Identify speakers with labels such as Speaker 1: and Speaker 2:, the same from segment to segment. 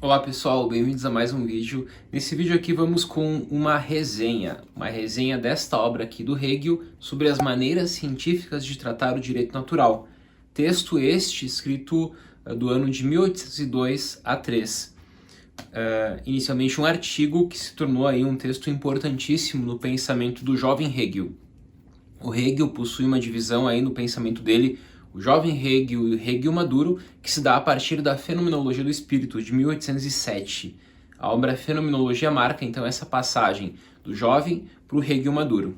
Speaker 1: Olá pessoal, bem-vindos a mais um vídeo. Nesse vídeo aqui vamos com uma resenha desta obra aqui do Hegel sobre as maneiras científicas de tratar o direito natural. Texto este escrito do ano de 1802 a 3. Inicialmente um artigo que se tornou aí um texto importantíssimo no pensamento do jovem Hegel. O Hegel possui uma divisão aí no pensamento dele, o jovem Hegel e o Hegel maduro, que se dá a partir da Fenomenologia do Espírito, de 1807. A obra Fenomenologia marca então essa passagem do jovem para o Hegel maduro.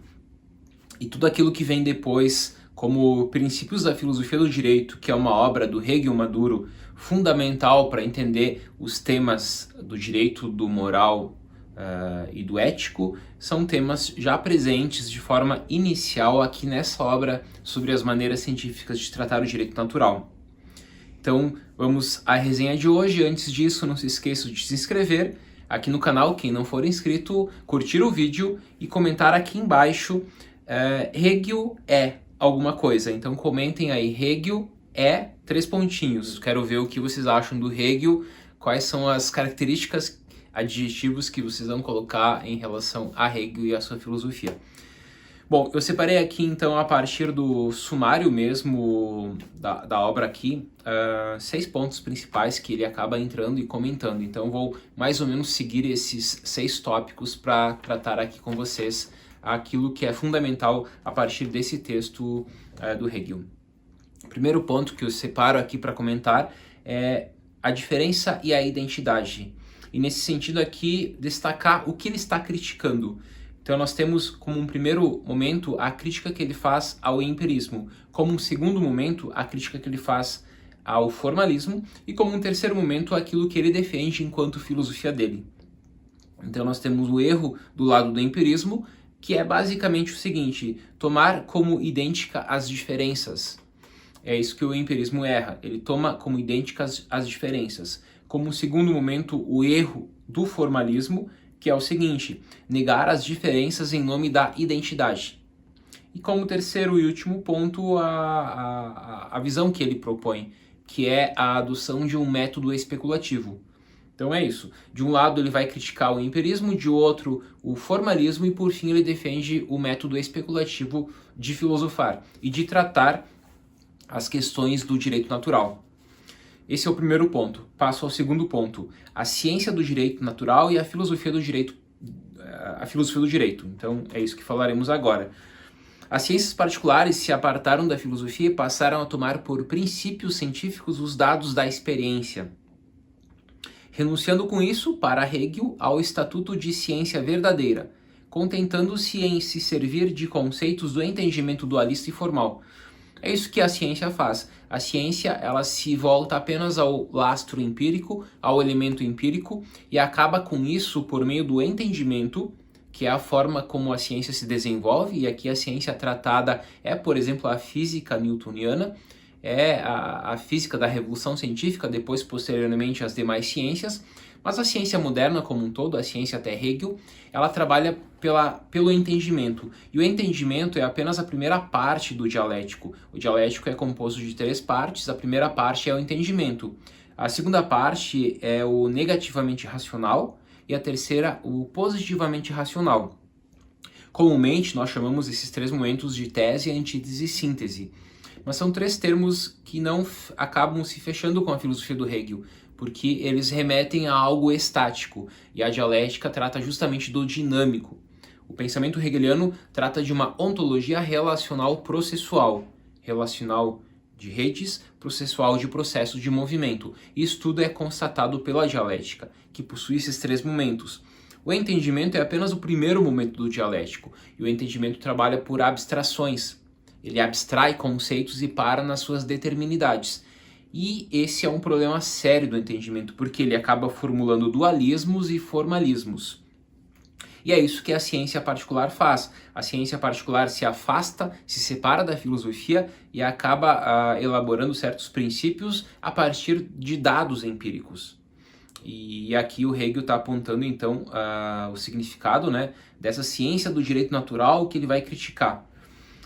Speaker 1: E tudo aquilo que vem depois, como Princípios da Filosofia do Direito, que é uma obra do Hegel maduro, fundamental para entender os temas do direito, do moral e do ético, são temas já presentes de forma inicial aqui nessa obra sobre as maneiras científicas de tratar o direito natural. Então vamos à resenha de hoje. Antes disso, não se esqueça de se inscrever aqui no canal, quem não for inscrito, curtir o vídeo e comentar aqui embaixo Hegel é alguma coisa. Então comentem aí, Hegel é 3 pontinhos. Quero ver o que vocês acham do Hegel, quais são as características, adjetivos que vocês vão colocar em relação a Hegel e a sua filosofia. Bom, eu separei aqui então a partir do sumário mesmo da obra aqui, 6 pontos principais que ele acaba entrando e comentando. Então vou mais ou menos seguir esses 6 tópicos para tratar aqui com vocês aquilo que é fundamental a partir desse texto do Hegel. O primeiro ponto que eu separo aqui para comentar é a diferença e a identidade. E nesse sentido aqui, destacar o que ele está criticando. Então nós temos como um primeiro momento a crítica que ele faz ao empirismo, como um segundo momento a crítica que ele faz ao formalismo e como um terceiro momento aquilo que ele defende enquanto filosofia dele. Então nós temos o erro do lado do empirismo, que é basicamente o seguinte: tomar como idêntica as diferenças. É isso que o empirismo erra, ele toma como idênticas as diferenças. Como segundo momento, o erro do formalismo, que é o seguinte: negar as diferenças em nome da identidade. E como terceiro e último ponto, a visão que ele propõe, que é a adoção de um método especulativo. Então é isso. De um lado ele vai criticar o empirismo, de outro o formalismo e por fim ele defende o método especulativo de filosofar e de tratar as questões do direito natural. Esse é o primeiro ponto. Passo ao segundo ponto: a ciência do direito natural e a filosofia do direito. Então é isso que falaremos agora. As ciências particulares se apartaram da filosofia e passaram a tomar por princípios científicos os dados da experiência, renunciando com isso, para Hegel, ao estatuto de ciência verdadeira, contentando-se em se servir de conceitos do entendimento dualista e formal. É isso que a ciência faz. A ciência, ela se volta apenas ao lastro empírico, ao elemento empírico, e acaba com isso por meio do entendimento, que é a forma como a ciência se desenvolve, e aqui a ciência tratada é, por exemplo, a física newtoniana, é a física da revolução científica, depois posteriormente as demais ciências. Mas a ciência moderna como um todo, a ciência até Hegel, ela trabalha pelo entendimento. E o entendimento é apenas a primeira parte do dialético. O dialético é composto de 3 partes. A primeira parte é o entendimento. A segunda parte é o negativamente racional. E a terceira, o positivamente racional. Comumente, nós chamamos esses 3 momentos de tese, antítese e síntese. Mas são 3 termos que não acabam se fechando com a filosofia do Hegel, porque eles remetem a algo estático, e a dialética trata justamente do dinâmico. O pensamento hegeliano trata de uma ontologia relacional processual, relacional de redes, processual de processo de movimento. Isso tudo é constatado pela dialética, que possui esses 3 momentos. O entendimento é apenas o primeiro momento do dialético, e o entendimento trabalha por abstrações. Ele abstrai conceitos e para nas suas determinidades. E esse é um problema sério do entendimento, porque ele acaba formulando dualismos e formalismos. E é isso que a ciência particular faz. A ciência particular se afasta, se separa da filosofia e acaba elaborando certos princípios a partir de dados empíricos. E aqui o Hegel está apontando então o significado, né, dessa ciência do direito natural que ele vai criticar.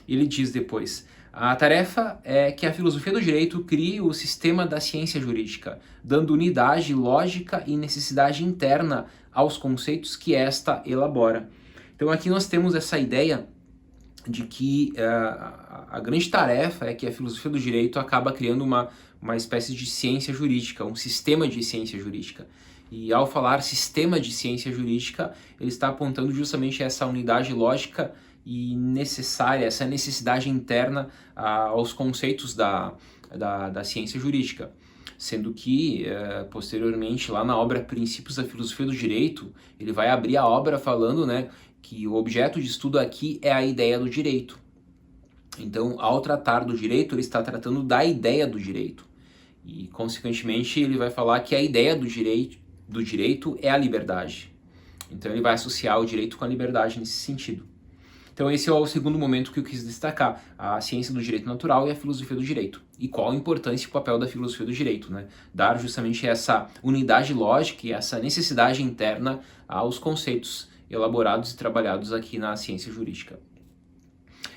Speaker 1: Ele diz depois: A tarefa é que a filosofia do direito crie o sistema da ciência jurídica, dando unidade, lógica e necessidade interna aos conceitos que esta elabora. Então aqui nós temos essa ideia de que a grande tarefa é que a filosofia do direito acaba criando uma espécie de ciência jurídica, um sistema de ciência jurídica. E ao falar sistema de ciência jurídica, ele está apontando justamente essa unidade lógica e necessária, essa necessidade interna aos conceitos da ciência jurídica. Sendo que, posteriormente, lá na obra Princípios da Filosofia do Direito, ele vai abrir a obra falando, né, que o objeto de estudo aqui é a ideia do direito. Então, ao tratar do direito, ele está tratando da ideia do direito. E, consequentemente, ele vai falar que a ideia do direito é a liberdade. Então, ele vai associar o direito com a liberdade nesse sentido. Então esse é o segundo momento que eu quis destacar, a ciência do direito natural e a filosofia do direito. E qual a importância e o papel da filosofia do direito, né? Dar justamente essa unidade lógica e essa necessidade interna aos conceitos elaborados e trabalhados aqui na ciência jurídica.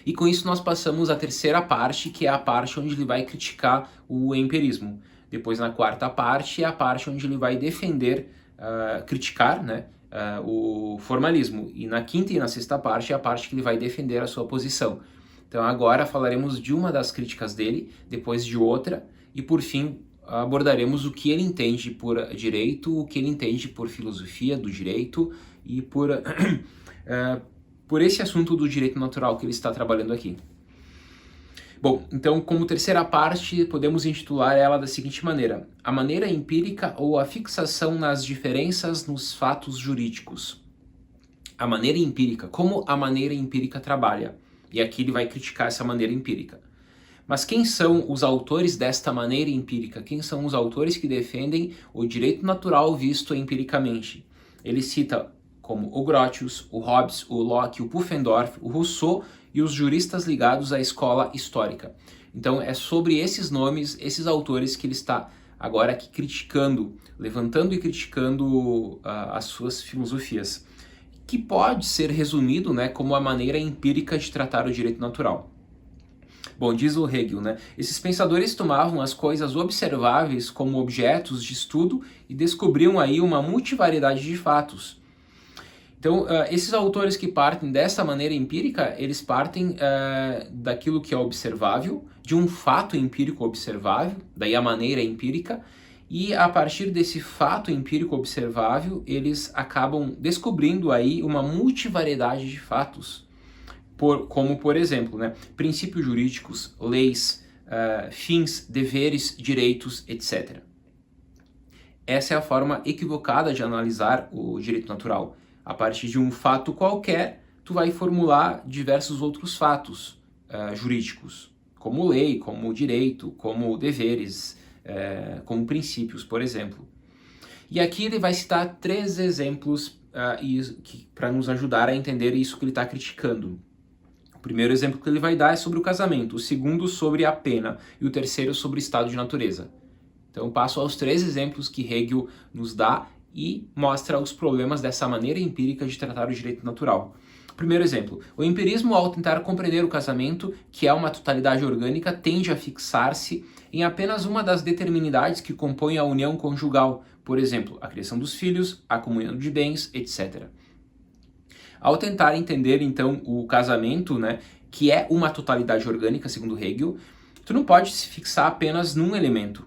Speaker 1: E com isso nós passamos à terceira parte, que é a parte onde ele vai criticar o empirismo. Depois, na quarta parte, é a parte onde ele vai defender, criticar, né, o formalismo. E na quinta e na sexta parte é a parte que ele vai defender a sua posição. Então agora falaremos de uma das críticas dele, depois de outra, e por fim abordaremos o que ele entende por direito, o que ele entende por filosofia do direito e por esse assunto do direito natural que ele está trabalhando aqui. Bom, então como terceira parte podemos intitular ela da seguinte maneira: a maneira empírica ou a fixação nas diferenças nos fatos jurídicos. A maneira empírica, como a maneira empírica trabalha. E aqui ele vai criticar essa maneira empírica. Mas quem são os autores desta maneira empírica? Quem são os autores que defendem o direito natural visto empiricamente? Ele cita como o Grotius, o Hobbes, o Locke, o Pufendorf, o Rousseau e os juristas ligados à escola histórica. Então é sobre esses nomes, esses autores que ele está agora aqui criticando, levantando e criticando as suas filosofias, que pode ser resumido, né, como a maneira empírica de tratar o direito natural. Bom, diz o Hegel, né, esses pensadores tomavam as coisas observáveis como objetos de estudo e descobriam aí uma multivariedade de fatos. Então, esses autores que partem dessa maneira empírica, eles partem daquilo que é observável, de um fato empírico observável, daí a maneira empírica, e a partir desse fato empírico observável, eles acabam descobrindo aí uma multivariedade de fatos, como, por exemplo, né, princípios jurídicos, leis, fins, deveres, direitos, etc. Essa é a forma equivocada de analisar o direito natural. A partir de um fato qualquer, tu vai formular diversos outros fatos jurídicos, como lei, como direito, como deveres, como princípios, por exemplo. E aqui ele vai citar 3 exemplos para nos ajudar a entender isso que ele está criticando. O primeiro exemplo que ele vai dar é sobre o casamento, o segundo sobre a pena e o terceiro sobre o estado de natureza. Então passo aos 3 exemplos que Hegel nos dá e mostra os problemas dessa maneira empírica de tratar o direito natural. Primeiro exemplo, o empirismo, ao tentar compreender o casamento, que é uma totalidade orgânica, tende a fixar-se em apenas uma das determinidades que compõem a união conjugal, por exemplo, a criação dos filhos, a comunhão de bens, etc. Ao tentar entender, então, o casamento, né, que é uma totalidade orgânica, segundo Hegel, tu não pode se fixar apenas num elemento,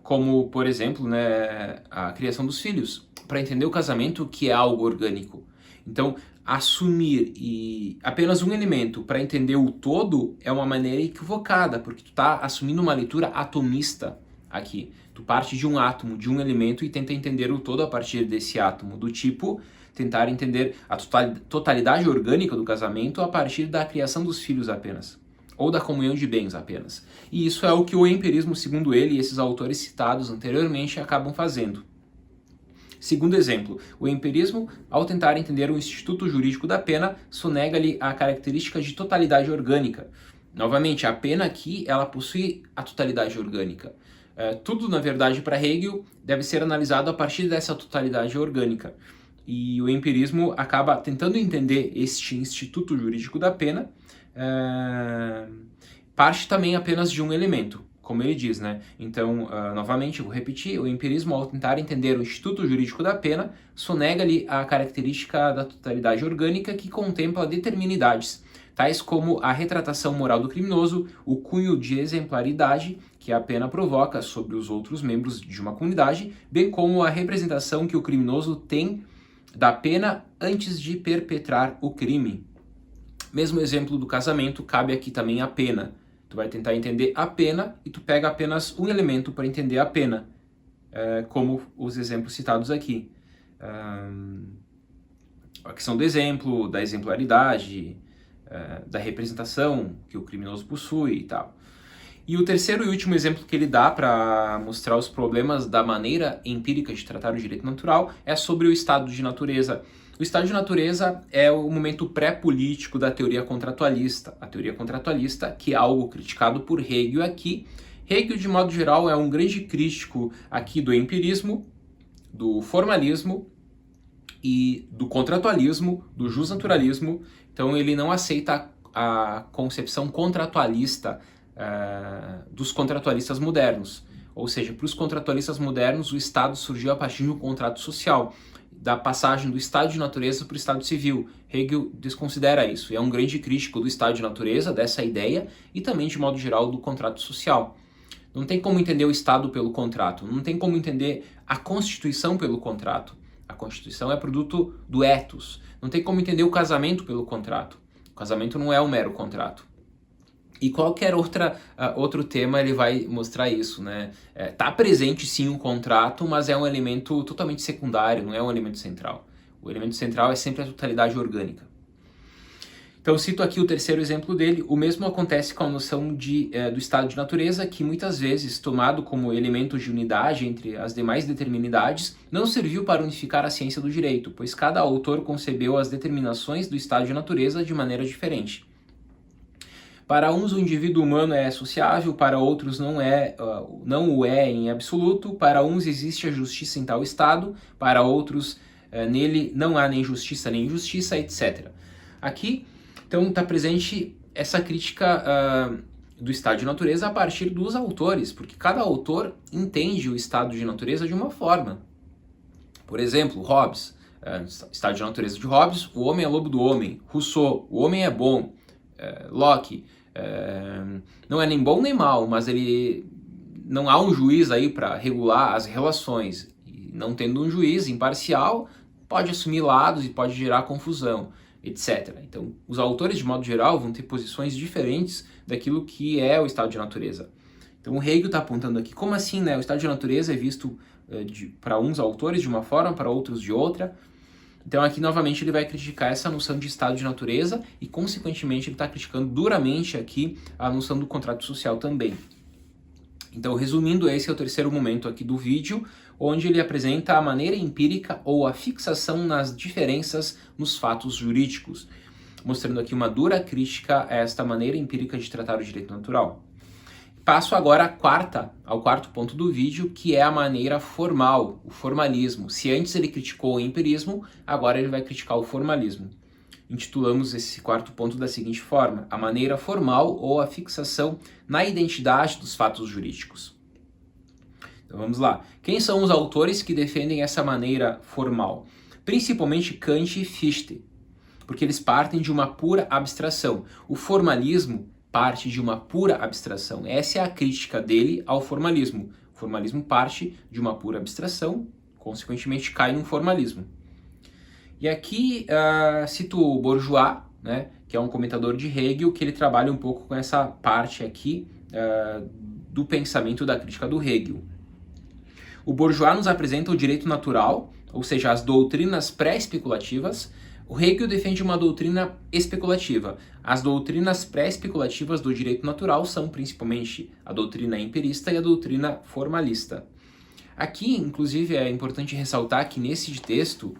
Speaker 1: como, por exemplo, né, a criação dos filhos, para entender o casamento, que é algo orgânico. Então, assumir apenas um elemento para entender o todo é uma maneira equivocada, porque tu está assumindo uma leitura atomista aqui. Tu parte de um átomo, de um elemento, e tenta entender o todo a partir desse átomo, do tipo tentar entender a totalidade orgânica do casamento a partir da criação dos filhos apenas, ou da comunhão de bens apenas. E isso é o que o empirismo, segundo ele e esses autores citados anteriormente, acabam fazendo. Segundo exemplo, o empirismo, ao tentar entender o instituto jurídico da pena, sonega-lhe a característica de totalidade orgânica. Novamente, a pena aqui, ela possui a totalidade orgânica. Tudo, na verdade, para Hegel, deve ser analisado a partir dessa totalidade orgânica. E o empirismo acaba tentando entender este instituto jurídico da pena parte também apenas de um elemento, como ele diz, né? Então, novamente, eu vou repetir, o empirismo, ao tentar entender o instituto jurídico da pena, sonega-lhe a característica da totalidade orgânica que contempla determinidades, tais como a retratação moral do criminoso, o cunho de exemplaridade que a pena provoca sobre os outros membros de uma comunidade, bem como a representação que o criminoso tem da pena antes de perpetrar o crime. Mesmo exemplo do casamento, cabe aqui também a pena. Tu vai tentar entender a pena e tu pega apenas um elemento para entender a pena, como os exemplos citados aqui. A questão do exemplo, da exemplaridade, da representação que o criminoso possui e tal. E o terceiro e último exemplo que ele dá para mostrar os problemas da maneira empírica de tratar o direito natural é sobre o estado de natureza. O estado de natureza é o momento pré-político da teoria contratualista. A teoria contratualista, que é algo criticado por Hegel aqui. Hegel, de modo geral, é um grande crítico aqui do empirismo, do formalismo e do contratualismo, do jusnaturalismo. Então ele não aceita a concepção contratualista dos contratualistas modernos. Ou seja, para os contratualistas modernos, o Estado surgiu a partir de um contrato social, da passagem do estado de natureza para o estado civil. Hegel desconsidera isso e é um grande crítico do estado de natureza, dessa ideia, e também, de modo geral, do contrato social. Não tem como entender o Estado pelo contrato, não tem como entender a Constituição pelo contrato. A Constituição é produto do ethos. Não tem como entender o casamento pelo contrato. O casamento não é um mero contrato. E qualquer outro tema ele vai mostrar isso, né? Tá presente sim o contrato, mas é um elemento totalmente secundário, não é um elemento central. O elemento central é sempre a totalidade orgânica. Então eu cito aqui o terceiro exemplo dele. O mesmo acontece com a noção do estado de natureza, que muitas vezes, tomado como elemento de unidade entre as demais determinidades, não serviu para unificar a ciência do direito, pois cada autor concebeu as determinações do estado de natureza de maneira diferente. Para uns o indivíduo humano é sociável, para outros não o é em absoluto, para uns existe a justiça em tal estado, para outros nele não há nem justiça nem injustiça, etc. Aqui, então, está presente essa crítica do estado de natureza a partir dos autores, porque cada autor entende o estado de natureza de uma forma. Por exemplo, Hobbes, estado de natureza de Hobbes, o homem é lobo do homem. Rousseau, o homem é bom. Locke, não é nem bom nem mal, mas ele não há um juiz aí para regular as relações. E não tendo um juiz imparcial, pode assumir lados e pode gerar confusão, etc. Então, os autores, de modo geral, vão ter posições diferentes daquilo que é o estado de natureza. Então, o Hegel está apontando aqui, como assim, né? O estado de natureza é visto para uns autores de uma forma, para outros de outra. Então aqui novamente ele vai criticar essa noção de estado de natureza e consequentemente ele está criticando duramente aqui a noção do contrato social também. Então resumindo, esse é o terceiro momento aqui do vídeo, onde ele apresenta a maneira empírica ou a fixação nas diferenças nos fatos jurídicos, mostrando aqui uma dura crítica a esta maneira empírica de tratar o direito natural. Passo agora ao quarto ponto do vídeo, que é a maneira formal, o formalismo. Se antes ele criticou o empirismo, agora ele vai criticar o formalismo. Intitulamos esse quarto ponto da seguinte forma: a maneira formal ou a fixação na identidade dos fatos jurídicos. Então vamos lá. Quem são os autores que defendem essa maneira formal? Principalmente Kant e Fichte, porque eles partem de uma pura abstração. O formalismo parte de uma pura abstração. Essa é a crítica dele ao formalismo. O formalismo parte de uma pura abstração, consequentemente cai num formalismo. E aqui cito o Bourgeois, né, que é um comentador de Hegel, que ele trabalha um pouco com essa parte aqui do pensamento da crítica do Hegel. O Bourgeois nos apresenta o direito natural, ou seja, as doutrinas pré-especulativas. O Hegel defende uma doutrina especulativa. As doutrinas pré-especulativas do direito natural são principalmente a doutrina empirista e a doutrina formalista. Aqui, inclusive, é importante ressaltar que nesse texto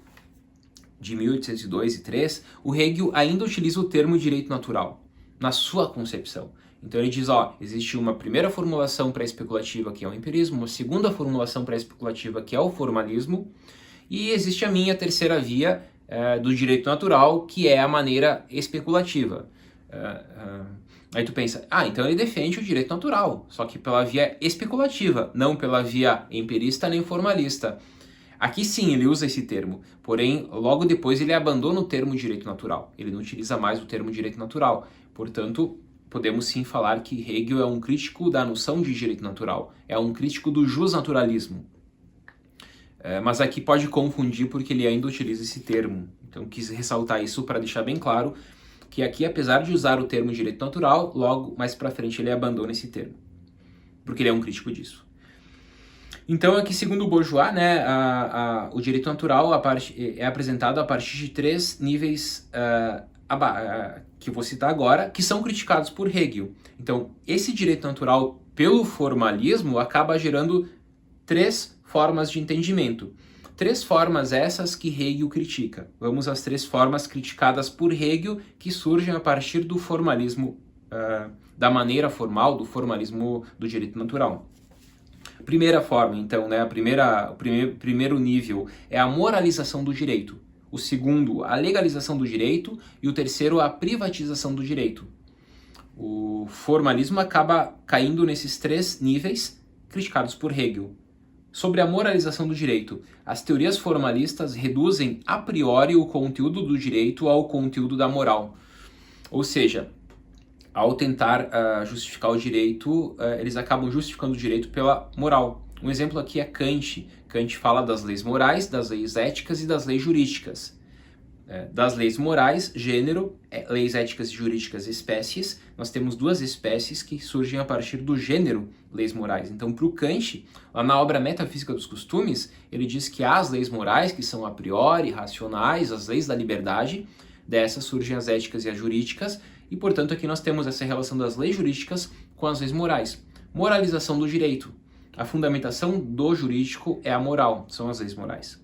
Speaker 1: de 1802 e 3, o Hegel ainda utiliza o termo direito natural na sua concepção. Então ele diz, existe uma primeira formulação pré-especulativa que é o empirismo, uma segunda formulação pré-especulativa que é o formalismo, e existe a minha terceira via do direito natural, que é a maneira especulativa. Aí tu pensa, então ele defende o direito natural, só que pela via especulativa, não pela via empirista nem formalista. Aqui sim ele usa esse termo, porém logo depois ele abandona o termo direito natural, ele não utiliza mais o termo direito natural. Portanto, podemos sim falar que Hegel é um crítico da noção de direito natural, é um crítico do jusnaturalismo. Mas aqui pode confundir porque ele ainda utiliza esse termo, então quis ressaltar isso para deixar bem claro que aqui, apesar de usar o termo direito natural, logo mais para frente ele abandona esse termo, porque ele é um crítico disso. Então aqui, segundo o Bourgeois, né, o direito natural é apresentado a partir de 3 níveis que eu vou citar agora, que são criticados por Hegel. Então, esse direito natural, pelo formalismo, acaba gerando 3 formas de entendimento. 3 formas essas que Hegel critica. Vamos às 3 formas criticadas por Hegel, que surgem a partir do formalismo, da maneira formal, do formalismo do direito natural. Primeira forma, então, né, o primeiro nível é a moralização do direito. O segundo, a legalização do direito. E o terceiro, a privatização do direito. O formalismo acaba caindo nesses 3 níveis criticados por Hegel. Sobre a moralização do direito, as teorias formalistas reduzem a priori o conteúdo do direito ao conteúdo da moral. Ou seja, ao tentar justificar o direito, eles acabam justificando o direito pela moral. Um exemplo aqui é Kant. Kant fala das leis morais, das leis éticas e das leis jurídicas. Das leis morais, gênero, leis éticas e jurídicas, espécies. Nós temos 2 espécies que surgem a partir do gênero leis morais. Então, para o Kant, lá na obra Metafísica dos Costumes, ele diz que há as leis morais, que são a priori, racionais, as leis da liberdade. Dessas surgem as éticas e as jurídicas. E, portanto, aqui nós temos essa relação das leis jurídicas com as leis morais. Moralização do direito. A fundamentação do jurídico é a moral, são as leis morais.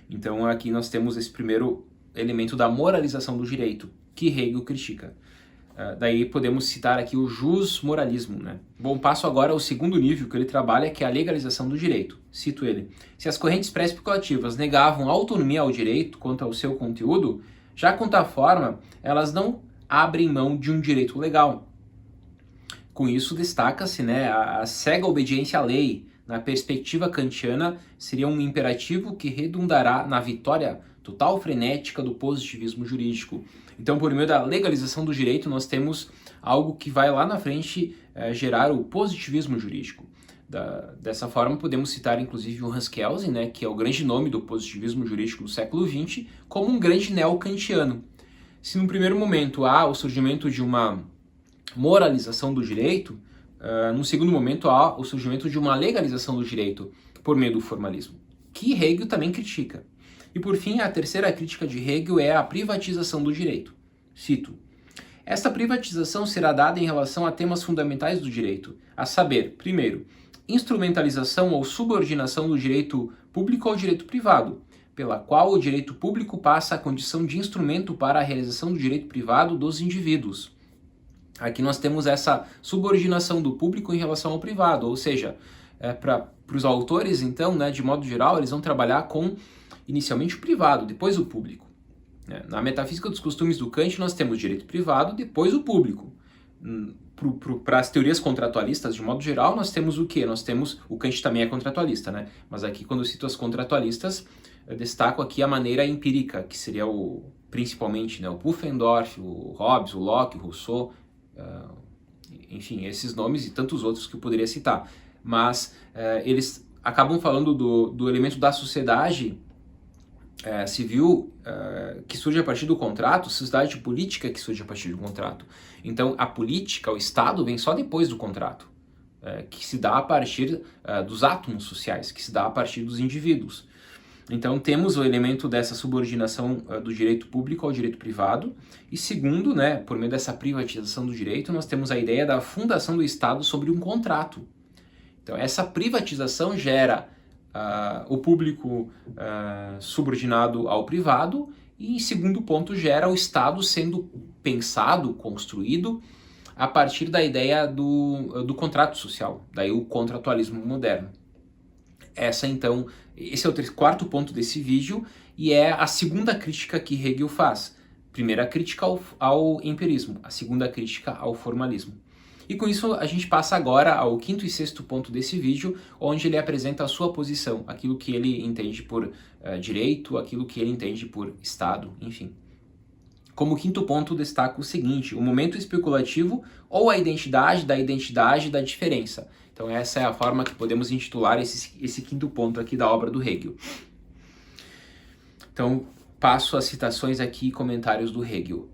Speaker 1: Então, aqui nós temos esse primeiro elemento da moralização do direito, que Hegel critica. Daí podemos citar aqui o jusmoralismo, né? Bom, passo agora ao segundo nível que ele trabalha, que é a legalização do direito. Cito ele. Se as correntes pré-especulativas negavam autonomia ao direito quanto ao seu conteúdo, já quanto à forma, elas não abrem mão de um direito legal. Com isso, destaca-se, né, a cega obediência à lei. Na perspectiva kantiana, seria um imperativo que redundará na vitória total frenética do positivismo jurídico. Então, por meio da legalização do direito, nós temos algo que vai lá na frente gerar o positivismo jurídico. Dessa forma, podemos citar inclusive o Hans Kelsen, né, que é o grande nome do positivismo jurídico do século XX, como um grande neo-kantiano. Se no primeiro momento há o surgimento de uma moralização do direito, no segundo momento há o surgimento de uma legalização do direito por meio do formalismo, que Hegel também critica. E por fim, a terceira crítica de Hegel é a privatização do direito. Cito: esta privatização será dada em relação a temas fundamentais do direito, a saber, primeiro, instrumentalização ou subordinação do direito público ao direito privado, pela qual o direito público passa à condição de instrumento para a realização do direito privado dos indivíduos. Aqui nós temos essa subordinação do público em relação ao privado, ou seja, para os autores, então, né, de modo geral, eles vão trabalhar com inicialmente o privado, depois o público. Na Metafísica dos Costumes do Kant, nós temos direito privado, depois o público. Para as teorias contratualistas, de modo geral, nós temos o quê? Nós temos, o Kant também é contratualista, né? Mas aqui, quando eu cito as contratualistas, eu destaco aqui a maneira empírica, que seria principalmente, né, o Pufendorf, o Hobbes, o Locke, o Rousseau, enfim, esses nomes e tantos outros que eu poderia citar. Mas eles acabam falando do elemento da sociedade civil que surge a partir do contrato, sociedade política que surge a partir do contrato. Então, a política, o Estado, vem só depois do contrato, que se dá a partir dos átomos sociais, que se dá a partir dos indivíduos. Então, temos o elemento dessa subordinação do direito público ao direito privado. E segundo, né, por meio dessa privatização do direito, nós temos a ideia da fundação do Estado sobre um contrato. Então, essa privatização gera o público subordinado ao privado e, em segundo ponto, gera o Estado sendo pensado, construído a partir da ideia do contrato social, daí o contratualismo moderno. Esse é o quarto ponto desse vídeo e é a segunda crítica que Hegel faz. primeira crítica ao empirismo, a segunda crítica ao formalismo. E com isso a gente passa agora ao quinto e sexto ponto desse vídeo, onde ele apresenta a sua posição, aquilo que ele entende por direito, aquilo que ele entende por Estado, enfim. Como quinto ponto, destaco o seguinte: o momento especulativo ou a identidade da diferença. Então essa é a forma que podemos intitular esse quinto ponto aqui da obra do Hegel. Então passo as citações aqui e comentários do Hegel.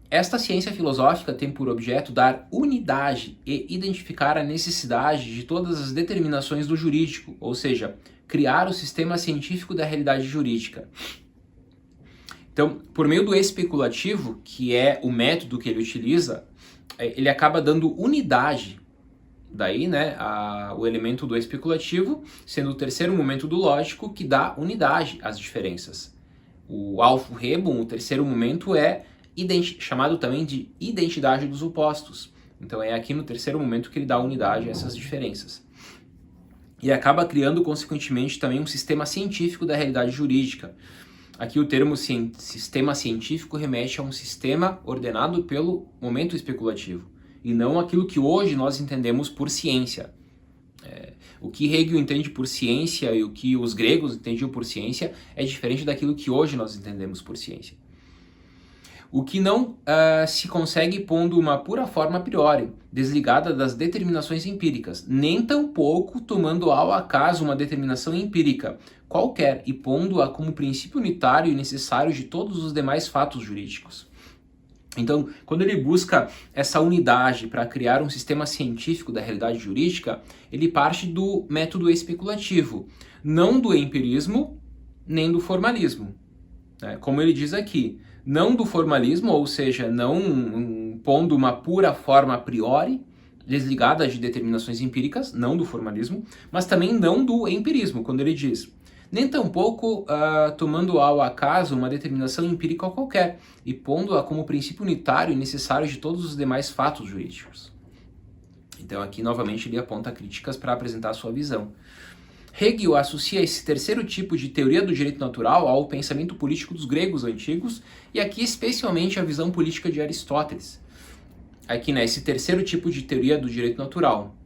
Speaker 1: Esta ciência filosófica tem por objeto dar unidade e identificar a necessidade de todas as determinações do jurídico, ou seja, criar o sistema científico da realidade jurídica. Então, por meio do especulativo, que é o método que ele utiliza, ele acaba dando unidade. Daí, né, o elemento do especulativo sendo o terceiro momento do lógico que dá unidade às diferenças. O Aufhebung, o terceiro momento, é chamado também de identidade dos opostos. Então é aqui no terceiro momento que ele dá unidade a essas diferenças. E acaba criando, consequentemente, também um sistema científico da realidade jurídica. Aqui o termo sistema científico remete a um sistema ordenado pelo momento especulativo, e não aquilo que hoje nós entendemos por ciência. O que Hegel entende por ciência e o que os gregos entendiam por ciência é diferente daquilo que hoje nós entendemos por ciência. O que não se consegue pondo uma pura forma a priori, desligada das determinações empíricas, nem tampouco tomando ao acaso uma determinação empírica qualquer e pondo-a como princípio unitário e necessário de todos os demais fatos jurídicos. Então, quando ele busca essa unidade para criar um sistema científico da realidade jurídica, ele parte do método especulativo, não do empirismo nem do formalismo. Como ele diz aqui, não do formalismo, ou seja, não pondo uma pura forma a priori, desligada de determinações empíricas, não do formalismo, mas também não do empirismo, quando ele diz, nem tampouco tomando ao acaso uma determinação empírica qualquer e pondo-a como princípio unitário e necessário de todos os demais fatos jurídicos. Então aqui novamente ele aponta críticas para apresentar a sua visão. Hegel associa esse terceiro tipo de teoria do direito natural ao pensamento político dos gregos antigos e aqui especialmente à visão política de Aristóteles. Aqui, né, esse terceiro tipo de teoria do direito natural.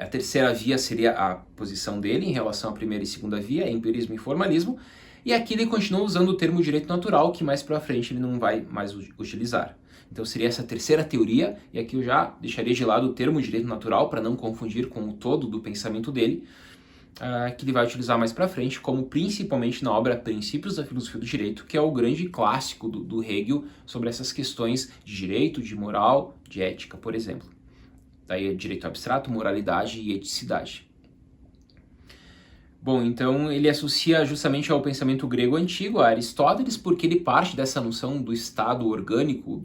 Speaker 1: A terceira via seria a posição dele em relação à primeira e segunda via, empirismo e formalismo, e aqui ele continua usando o termo direito natural, que mais para frente ele não vai mais utilizar. Então seria essa terceira teoria, e aqui eu já deixaria de lado o termo direito natural para não confundir com o todo do pensamento dele, que ele vai utilizar mais para frente, como principalmente na obra Princípios da Filosofia do Direito, que é o grande clássico do Hegel sobre essas questões de direito, de moral, de ética, por exemplo. Daí direito abstrato, moralidade e eticidade. Bom, então ele associa justamente ao pensamento grego antigo, a Aristóteles, porque ele parte dessa noção do estado orgânico,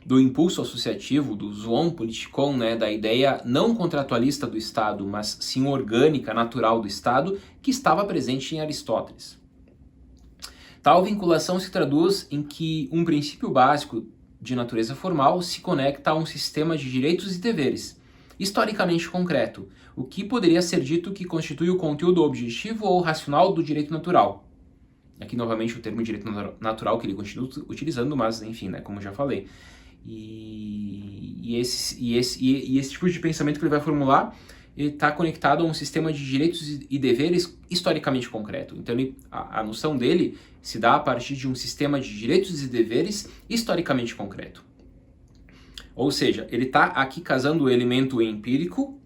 Speaker 1: do impulso associativo, do zoon politikon, né, da ideia não contratualista do Estado, mas sim orgânica, natural do Estado, que estava presente em Aristóteles. Tal vinculação se traduz em que um princípio básico de natureza formal se conecta a um sistema de direitos e deveres, historicamente concreto, o que poderia ser dito que constitui o conteúdo objetivo ou racional do direito natural. Aqui novamente o termo direito natural que ele continua utilizando, mas enfim, né, como já falei. E esse tipo de pensamento que ele vai formular está conectado a um sistema de direitos e deveres historicamente concreto. Então a noção dele se dá a partir de um sistema de direitos e deveres historicamente concreto. Ou seja, ele está aqui casando o elemento empírico,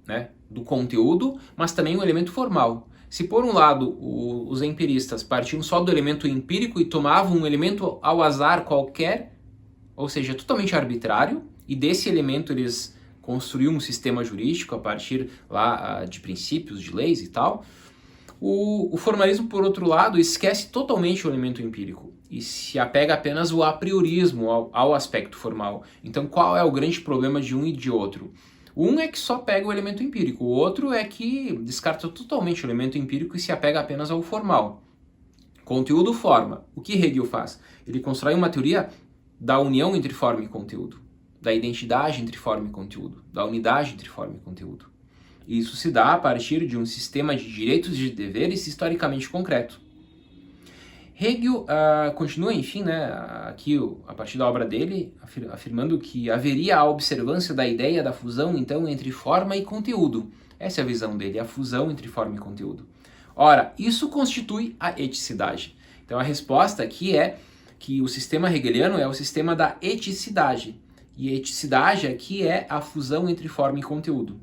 Speaker 1: né, do conteúdo, mas também o elemento formal. Se por um lado os empiristas partiam só do elemento empírico e tomavam um elemento ao azar qualquer, ou seja, totalmente arbitrário, e desse elemento eles construíam um sistema jurídico a partir lá de princípios, de leis e tal, o formalismo, por outro lado, esquece totalmente o elemento empírico e se apega apenas ao apriorismo, ao aspecto formal. Então qual é o grande problema de um e de outro? Um é que só pega o elemento empírico, o outro é que descarta totalmente o elemento empírico e se apega apenas ao formal. Conteúdo forma. O que Hegel faz? Ele constrói uma teoria da união entre forma e conteúdo, da identidade entre forma e conteúdo, da unidade entre forma e conteúdo. E isso se dá a partir de um sistema de direitos e de deveres historicamente concreto. Hegel continua, enfim, né, aqui a partir da obra dele, afirmando que haveria a observância da ideia da fusão, então, entre forma e conteúdo. Essa é a visão dele, a fusão entre forma e conteúdo. Ora, isso constitui a eticidade. Então a resposta aqui é que o sistema hegeliano é o sistema da eticidade. E a eticidade aqui é a fusão entre forma e conteúdo.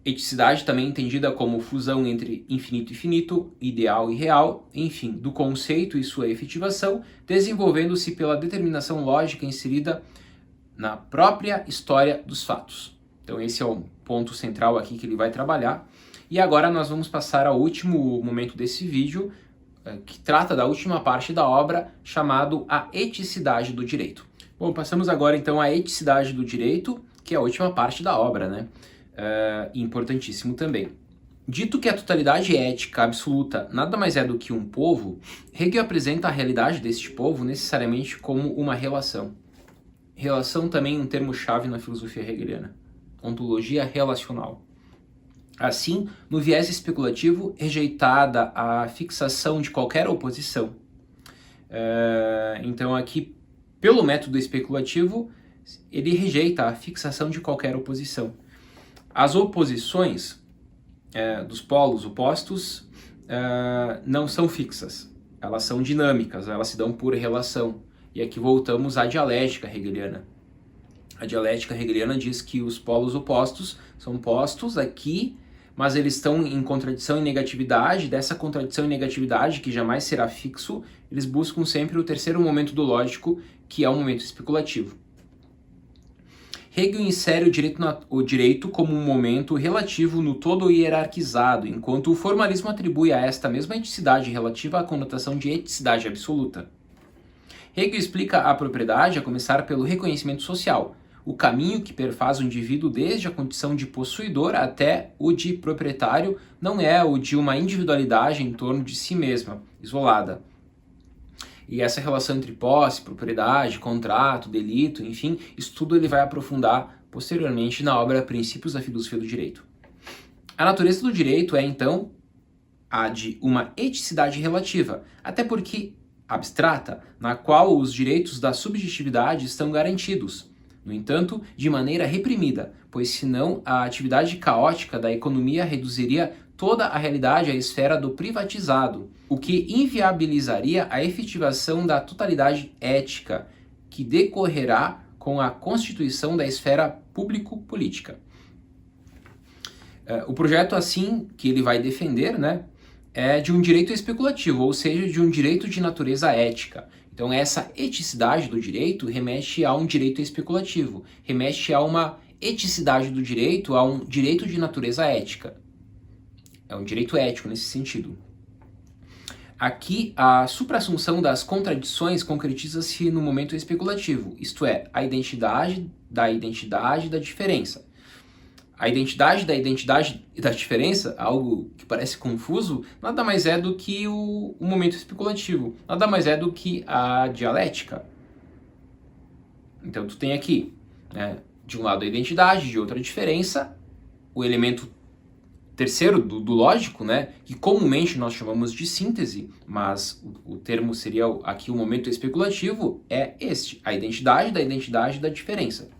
Speaker 1: Eticidade também entendida como fusão entre infinito e finito, ideal e real, enfim, do conceito e sua efetivação, desenvolvendo-se pela determinação lógica inserida na própria história dos fatos. Então esse é o ponto central aqui que ele vai trabalhar. E agora nós vamos passar ao último momento desse vídeo, que trata da última parte da obra, chamado a eticidade do direito. Bom, passamos agora então à eticidade do direito, que é a última parte da obra, né? Importantíssimo também. Dito que a totalidade ética absoluta nada mais é do que um povo, Hegel apresenta a realidade deste povo necessariamente como uma relação. Relação também é um termo-chave na filosofia hegeliana. Ontologia relacional. Assim, no viés especulativo, rejeitada a fixação de qualquer oposição. Então aqui, pelo método especulativo, ele rejeita a fixação de qualquer oposição. As oposições dos polos opostos não são fixas, elas são dinâmicas, elas se dão por relação. E aqui voltamos à dialética hegeliana. A dialética hegeliana diz que os polos opostos são postos aqui, mas eles estão em contradição e negatividade. Dessa contradição e negatividade, que jamais será fixo, eles buscam sempre o terceiro momento do lógico, que é o momento especulativo. Hegel insere o direito como um momento relativo no todo hierarquizado, enquanto o formalismo atribui a esta mesma eticidade relativa a conotação de eticidade absoluta. Hegel explica a propriedade a começar pelo reconhecimento social, o caminho que perfaz o indivíduo desde a condição de possuidor até o de proprietário não é o de uma individualidade em torno de si mesma, isolada. E essa relação entre posse, propriedade, contrato, delito, enfim, isso tudo ele vai aprofundar posteriormente na obra Princípios da Filosofia do Direito. A natureza do direito é, então, a de uma eticidade relativa, até porque abstrata, na qual os direitos da subjetividade estão garantidos. No entanto, de maneira reprimida, pois senão a atividade caótica da economia reduziria toda a realidade à esfera do privatizado, o que inviabilizaria a efetivação da totalidade ética, que decorrerá com a constituição da esfera público-política. O projeto, assim, que ele vai defender, né, é de um direito especulativo, ou seja, de um direito de natureza ética. Então essa eticidade do direito remete a um direito especulativo, remete a uma eticidade do direito, a um direito de natureza ética. É um direito ético nesse sentido. Aqui, a suprassunção das contradições concretiza-se no momento especulativo, isto é, a identidade da diferença. A identidade e da diferença, algo que parece confuso, nada mais é do que o momento especulativo, nada mais é do que a dialética. Então tu tem aqui, né, de um lado a identidade, de outro a diferença, o elemento terceiro do lógico, né, que comumente nós chamamos de síntese, mas o termo seria aqui o momento especulativo, é este, a identidade e da diferença.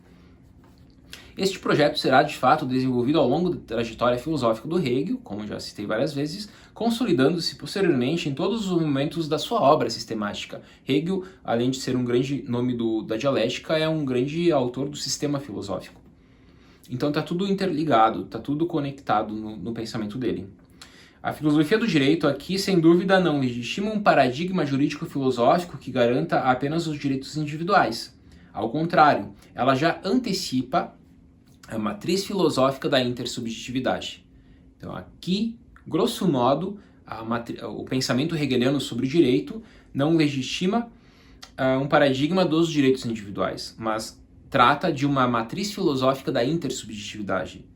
Speaker 1: Este projeto será, de fato, desenvolvido ao longo da trajetória filosófica do Hegel, como já citei várias vezes, consolidando-se posteriormente em todos os momentos da sua obra sistemática. Hegel, além de ser um grande nome da dialética, é um grande autor do sistema filosófico. Então está tudo interligado, está tudo conectado no pensamento dele. A filosofia do direito aqui, sem dúvida, não legitima um paradigma jurídico-filosófico que garanta apenas os direitos individuais. Ao contrário, ela já antecipa a matriz filosófica da intersubjetividade. Então aqui, grosso modo, o pensamento hegeliano sobre o direito não legitima um paradigma dos direitos individuais, mas trata de uma matriz filosófica da intersubjetividade,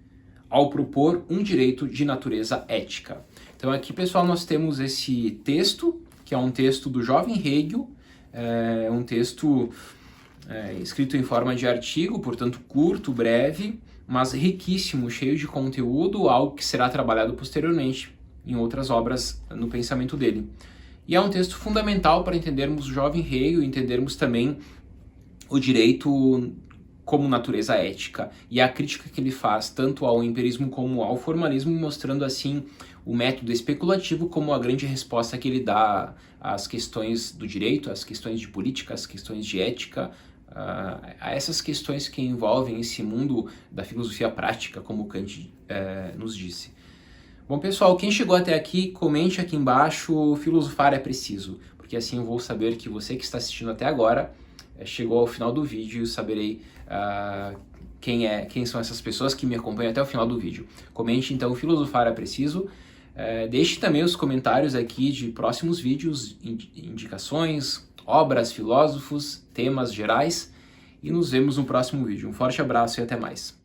Speaker 1: ao propor um direito de natureza ética. Então aqui, pessoal, nós temos esse texto, que é um texto do jovem Hegel, um texto escrito em forma de artigo, portanto curto, breve, mas riquíssimo, cheio de conteúdo, algo que será trabalhado posteriormente em outras obras no pensamento dele. E é um texto fundamental para entendermos o jovem Hegel e entendermos também o direito como natureza ética e a crítica que ele faz tanto ao empirismo como ao formalismo, mostrando assim o método especulativo como a grande resposta que ele dá às questões do direito, às questões de política, às questões de ética, a essas questões que envolvem esse mundo da filosofia prática, como Kant nos disse. Bom, pessoal, quem chegou até aqui, comente aqui embaixo, filosofar é preciso, porque assim eu vou saber que você que está assistindo até agora chegou ao final do vídeo e saberei quem são essas pessoas que me acompanham até o final do vídeo. Comente então, filosofar é preciso. Deixe também os comentários aqui de próximos vídeos, indicações, obras, filósofos, temas gerais, e nos vemos no próximo vídeo. Um forte abraço e até mais.